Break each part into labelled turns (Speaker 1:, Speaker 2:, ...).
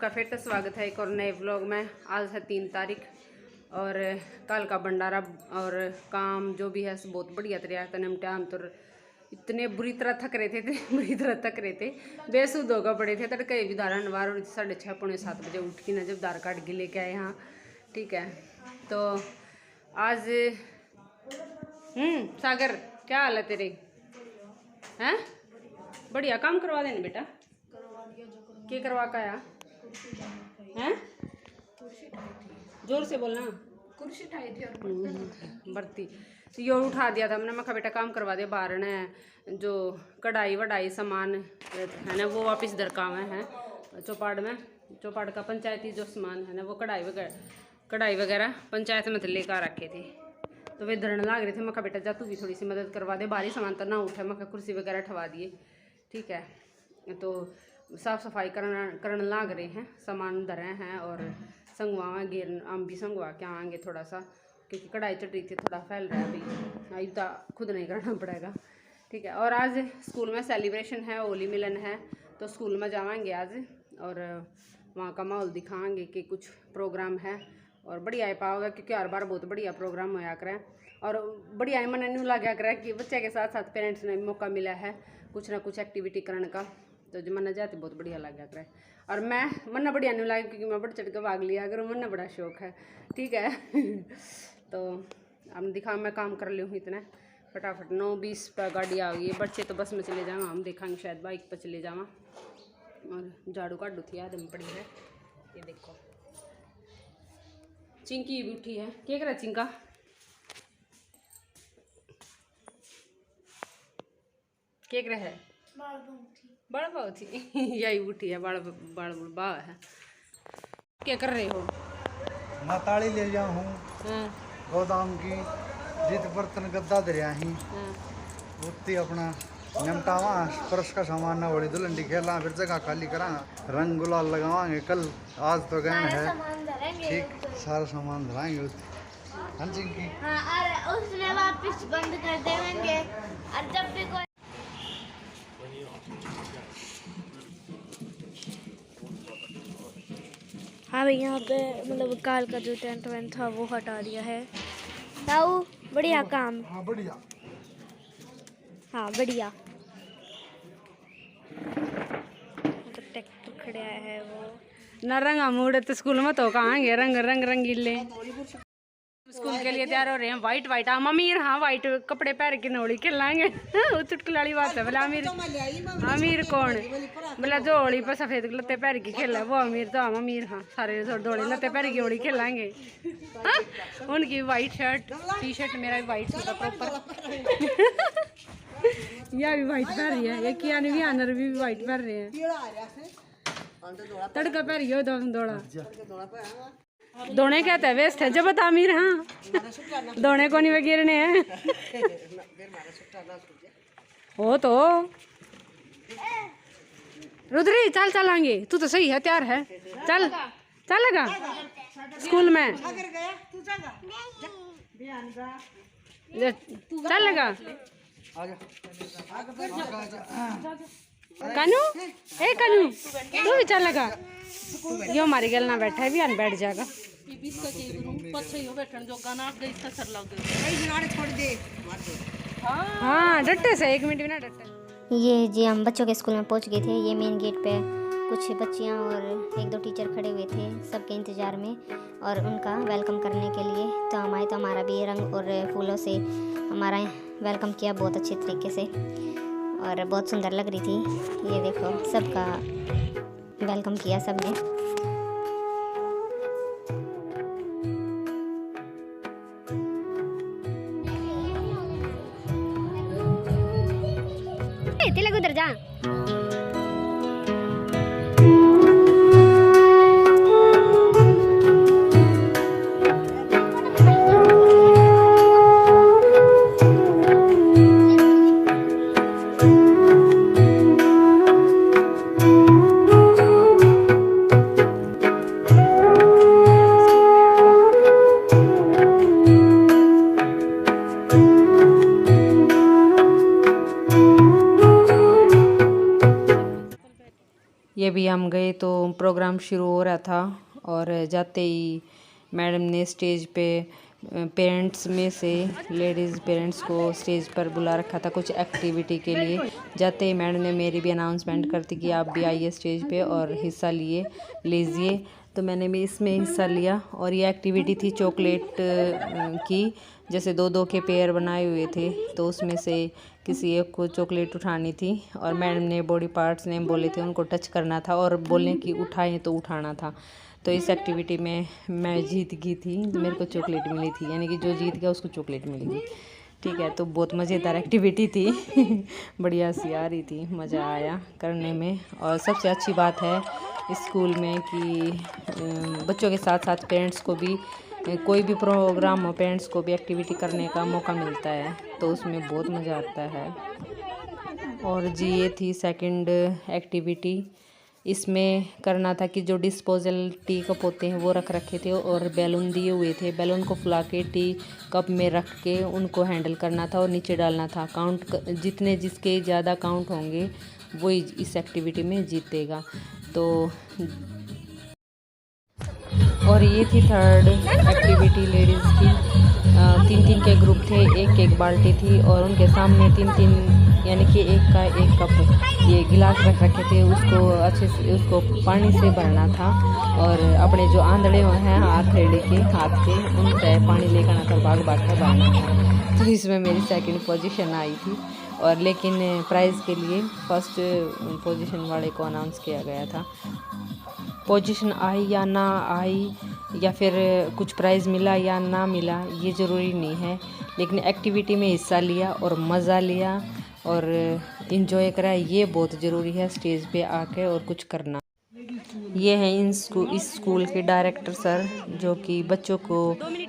Speaker 1: आपका फिर से स्वागत है एक और नए व्लॉग में। आज है 3 तारीख और कल का भंडारा और काम जो भी है बहुत बढ़िया तरीका था निपटा। हम तो इतने बुरी तरह थक रहे थे बेसुध होगा पड़े थे। तड़के भी दारा नवार 6:30 पौने 7 बजे उठ के ना जब दार काट के लेके आए यहाँ। ठीक है, तो आज सागर क्या हाल है तेरे? हैं बढ़िया काम करवा देना बेटा। क्या करवा का आया हैं? जोर से बोलना।
Speaker 2: कुर्सी उठाई थी और
Speaker 1: बर्ती तो यो उठा दिया था मैंने। मैं कहा बेटा काम करवा दे। बाहर ने जो कढ़ाई वढ़ाई सामान है ना वो वापस दरकावे हैं चौपाड़ का पंचायती जो सामान है ना वो कढ़ाई वगैरह पंचायत में लेकर रखे थे। तो वे धरने लाग रहे थे। मैं कहा बेटा जा तू भी थोड़ी सी मदद करवा दे। बाहरी सामान तो ना उठे। मैं कहा कुर्सी वगैरह ठवा दिए। ठीक है, तो साफ़ सफाई करने लाग रहे हैं। सामान धरे हैं और संगवा घेर हम भी संगवा के आएंगे थोड़ा सा, क्योंकि कढ़ाई चढ़ रही थी थोड़ा फैल रहा है अभी। तो खुद नहीं करना पड़ेगा। ठीक है, और आज स्कूल में सेलिब्रेशन है, होली मिलन है, तो स्कूल में जाएंगे आज और वहाँ का माहौल दिखाएंगे कि कुछ प्रोग्राम है और बढ़िया पाओगे, क्योंकि हर बार बहुत बढ़िया प्रोग्राम होया करें और बढ़िया मन नहीं लगा करें कि बच्चे के साथ साथ पेरेंट्स ने मौका मिला है कुछ ना कुछ एक्टिविटी करने का। तो जो मन जाते बहुत बढ़िया लगा करे और मैं मन बढ़िया नहीं लगा क्योंकि मैं बढ़ चढ़ के भाग लिया अगर मन बड़ा शौक है। ठीक है तो हम दिखा मैं काम कर लूँ इतना फटाफट। 9:20 पर गाड़ी आ गई है। बच्चे तो बस में चले जाऊँ, हम देखेंगे शायद बाइक पर चले जावा। और झाड़ू काटू थी आदम पड़ी है। ये देखो चिंकी भी उठी है। क्या करा चिंका? क्या कर है? बड़ बाव थी यही उठी है। बड़ बा है। क्या कर रहे हो?
Speaker 3: मैं ताली ले जाऊँ हूँ गोदाम की जित बर्तन गद्दा दरिया ही उत्ती अपना निमटावा परस का सामान ना होली दुल्हन खेला फिर जगह खाली करा रंग गुलाल लगावांगे। कल आज तो गए है ठीक सारा सामान धराएंगे हाँ चिंकी।
Speaker 4: हाँ, और उसमें वापस बंद कर देंगे और जब भी कोई हाँ भाई यहाँ पे मतलब काल का जो टेंट वेंट था वो हटा दिया है। ताऊ बढ़िया काम।
Speaker 3: हाँ बढ़िया।
Speaker 4: हाँ बढ़िया। तो ट्रैक्टर खड़े आया है वो
Speaker 1: न रंगा मूड तो स्कूल में तो कहाँगे रंग रंगीले। स्कूल के लिए तैयार हो रहे हैं। वाइट वाइट हम अमीर हाँ वाइट कपड़े पहन के नौली खेलांगे। चुटकुल वाली बात है। बोला अमीर कौन? बोला जो होली पर सफेद लत्ते पहन के खेला वो अमीर। तो हम अमीर हाँ सारे धोले लत्ते पहन के होली खेलांगे। उनकी वाइट शर्ट टी शर्ट मेरा भी वाइट था प्रॉपर। यह भी वाइट पहन रही है। ये किया भी आनर भी वाइट पहन रहे हैं। तड़का पहन रही हो दौड़ा दोने कहते हैं वेस्ट है जब बता अमीर हाँ दोने को नहीं वगैरह ने हैं हो तो रुद्री चल चलांगे। तू तो सही है तैयार है चल चलेगा स्कूल में चलेगा। कानू ए कानू तू भी चलेगा। ये हमारी गल ना बैठा है भी अन बैठ जाएगा। हाँ डटे से 1 मिनट भी ना डटे।
Speaker 5: ये जी हम बच्चों के स्कूल में पहुंच गए थे। ये मेन गेट पे कुछ बच्चियां और 1-2 टीचर खड़े हुए थे सबके इंतज़ार में और उनका वेलकम करने के लिए। तो हम आए तो हमारा भी रंग और फूलों से हमारा वेलकम किया बहुत अच्छे तरीके से और बहुत सुंदर लग रही थी। ये देखो सबका वेलकम किया सबने।
Speaker 4: तिलक उधर जा।
Speaker 1: ये भी हम गए तो प्रोग्राम शुरू हो रहा था और जाते ही मैडम ने स्टेज पे पेरेंट्स में से लेडीज़ पेरेंट्स को स्टेज पर बुला रखा था कुछ एक्टिविटी के लिए। जाते ही मैडम ने मेरी भी अनाउंसमेंट कर दी कि आप भी आइए स्टेज पे और हिस्सा लीजिए। तो मैंने भी इसमें हिस्सा लिया और ये एक्टिविटी थी चॉकलेट की। जैसे दो दो के पेयर बनाए हुए थे तो उसमें से किसी एक को चॉकलेट उठानी थी और मैडम ने बॉडी पार्ट्स नेम बोले थे, उनको टच करना था और बोलने कि उठाएं तो उठाना था। तो इस एक्टिविटी में मैं जीत गई थी तो मेरे को चॉकलेट मिली थी, यानी कि जो जीत गया उसको चॉकलेट मिलेगी। ठीक है, तो बहुत मज़ेदार एक्टिविटी थी बढ़िया सी आ रही थी, मज़ा आया करने में। और सबसे अच्छी बात है स्कूल में कि बच्चों के साथ साथ पेरेंट्स को भी कोई भी प्रोग्राम हो पेरेंट्स को भी एक्टिविटी करने का मौका मिलता है, तो उसमें बहुत मज़ा आता है। और जी ये थी सेकंड एक्टिविटी। इसमें करना था कि जो डिस्पोजल टी कप होते हैं वो रख रखे थे और बैलून दिए हुए थे, बैलून को फुला के टी कप में रख के उनको हैंडल करना था और नीचे डालना था। जितने जिसके ज़्यादा काउंट होंगे वही इस एक्टिविटी में जीतेगा। तो और ये थी थर्ड एक्टिविटी लेडीज़ की। 3-3 के ग्रुप थे, एक बाल्टी थी और उनके सामने 3-3 यानी कि एक का एक कप ये गिलास रख रखे थे। उसको अच्छे से उसको पानी से भरना था और अपने जो आंधड़े हैं हाथ के उन पर पानी लेकर आना था, भाग कर भरना था। तो इसमें मेरी सेकंड पोजीशन आई थी और लेकिन प्राइज़ के लिए फर्स्ट पोजीशन वाले को अनाउंस किया गया था। पोजीशन आई या ना आई या फिर कुछ प्राइज़ मिला या ना मिला ये ज़रूरी नहीं है, लेकिन एक्टिविटी में हिस्सा लिया और मज़ा लिया और इन्जॉय करा, ये बहुत ज़रूरी है स्टेज पे आके और कुछ करना। ये हैं इस स्कूल के डायरेक्टर सर जो कि बच्चों को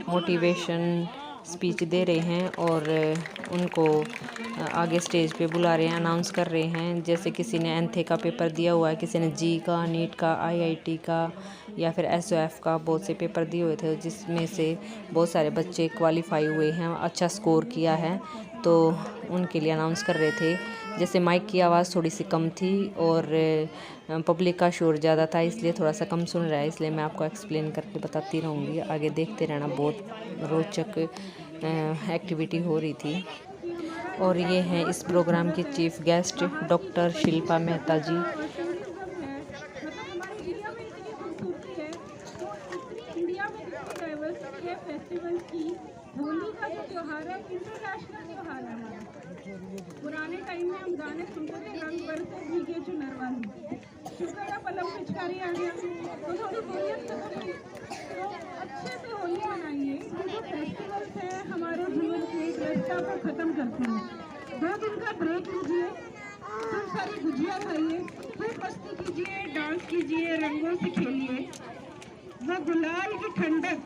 Speaker 1: मोटिवेशन स्पीच दे रहे हैं और उनको आगे स्टेज पे बुला रहे हैं, अनाउंस कर रहे हैं। जैसे किसी ने एनथे का पेपर दिया हुआ है, किसी ने जी का, नीट का, आईआईटी का या फिर एसओएफ का बहुत से पेपर दिए हुए थे, जिसमें से बहुत सारे बच्चे क्वालिफाई हुए हैं, अच्छा स्कोर किया है, तो उनके लिए अनाउंस कर रहे थे। जैसे माइक की आवाज़ थोड़ी सी कम थी और पब्लिक का शोर ज़्यादा था, इसलिए थोड़ा सा कम सुन रहा है, इसलिए मैं आपको एक्सप्लेन करके बताती रहूँगी। आगे देखते रहना, बहुत रोचक एक्टिविटी हो रही थी। और ये हैं इस प्रोग्राम के chief guest doctor Shilpa Mehta ji.
Speaker 2: Holi का जो त्योहार है इंटरनेशनल त्योहार है हमारा। पुराने टाइम में हम गाने सुनते थे, रंग बरसे भीगे चुनर वाली, शुक्र है पलम पिचकारी आ गया तो थोड़ी बोरियत तो अच्छे से होली मनाइए। जो फेस्टिवल्स हैं हमारे जीवन के व्यस्तता को ख़त्म करते हैं। 2 दिन का ब्रेक लीजिए, खूब सारी गुजिया खाइए, खूब मस्ती कीजिए, डांस कीजिए, रंगों से खेलिए। वो गुलाल की ठंडक,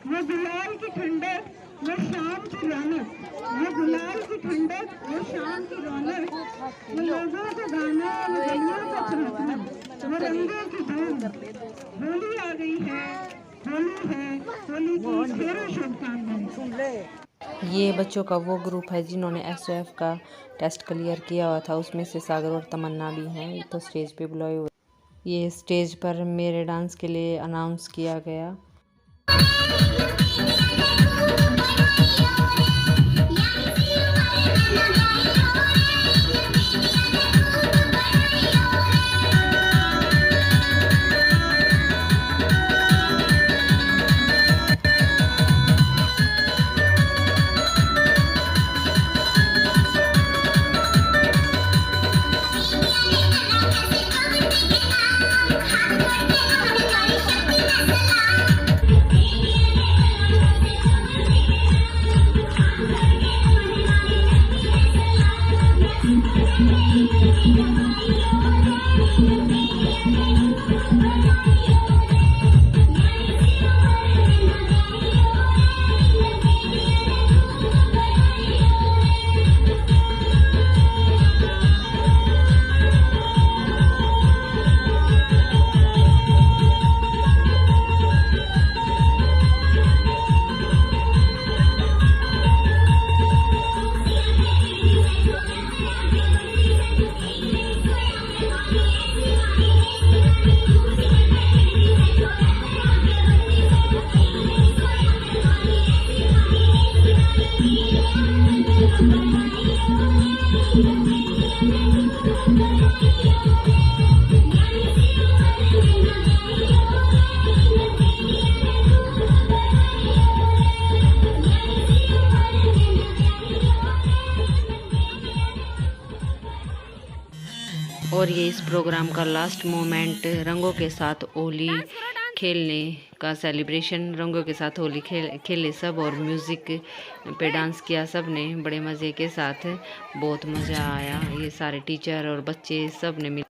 Speaker 2: वो गुलाल की ठंडक, वो शाम की रौनक, वो गुलाल की ठंडक, वो शाम की रौनक, वो लोगों का गाना, वो गलियों का चमकना, वो रंगों की धूम। होली आ गई है, होली है, होली की ढेरों शुभकामनाएं।
Speaker 1: ये बच्चों का वो ग्रुप है जिन्होंने एसओएफ का टेस्ट क्लियर किया हुआ था, उसमें से सागर और तमन्ना भी हैं, तो स्टेज पे बुलाए हुए। ये स्टेज पर मेरे डांस के लिए अनाउंस किया गया। और ये इस प्रोग्राम का लास्ट मोमेंट रंगों के साथ होली खेलने का सेलिब्रेशन। रंगों के साथ होली खेले सब और म्यूज़िक पे डांस किया सब ने बड़े मज़े के साथ। बहुत मज़ा आया। ये सारे टीचर और बच्चे सब ने मिल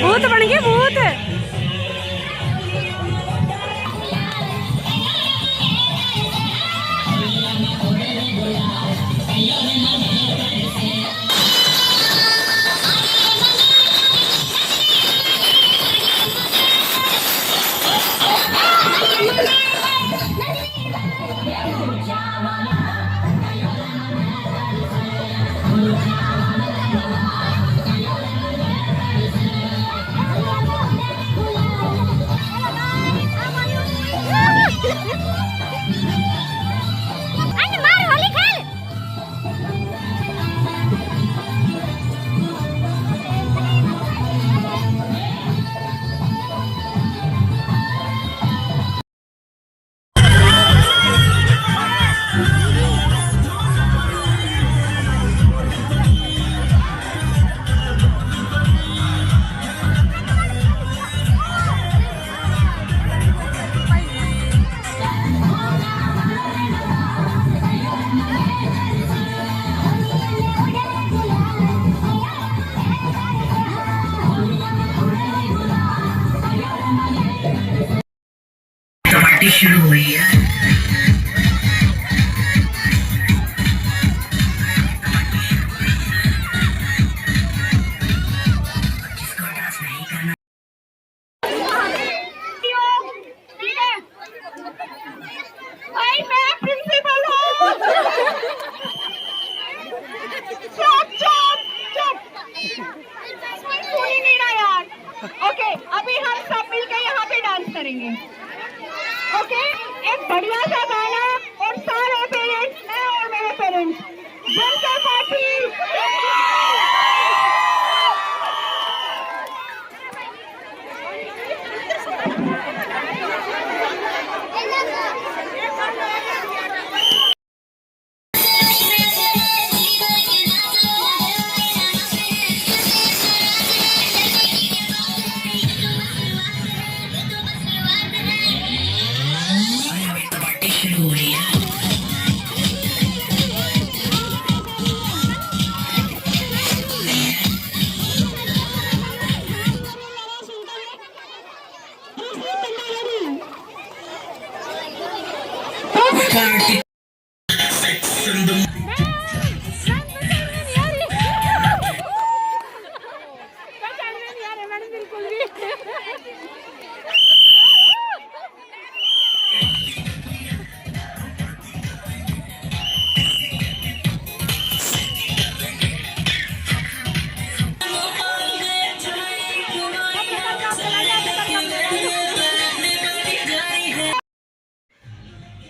Speaker 1: भूत बन गए भूत। पार्टी शुरू हुई है।
Speaker 2: ओके, अभी हम सब मिलकर यहाँ पे डांस करेंगे। ओके, एक बढ़िया सा गाना और सारे पेरेंट्स, मैं और मेरे पेरेंट्स, जनता पार्टी।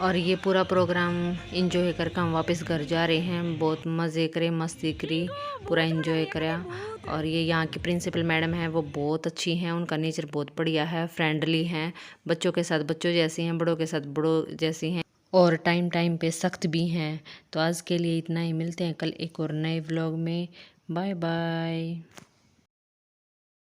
Speaker 1: और ये पूरा प्रोग्राम इंजॉय करके हम वापस घर जा रहे हैं। बहुत मज़े करे, मस्ती करी, पूरा इंजॉय करा। और ये यहाँ की प्रिंसिपल मैडम है, वो बहुत अच्छी हैं। उनका नेचर बहुत बढ़िया है, फ्रेंडली हैं, बच्चों के साथ बच्चों जैसी हैं, बड़ों के साथ बड़ों जैसी हैं और टाइम पे सख्त भी हैं। तो आज के लिए इतना ही, मिलते हैं कल एक और नए व्लॉग में। Bye bye.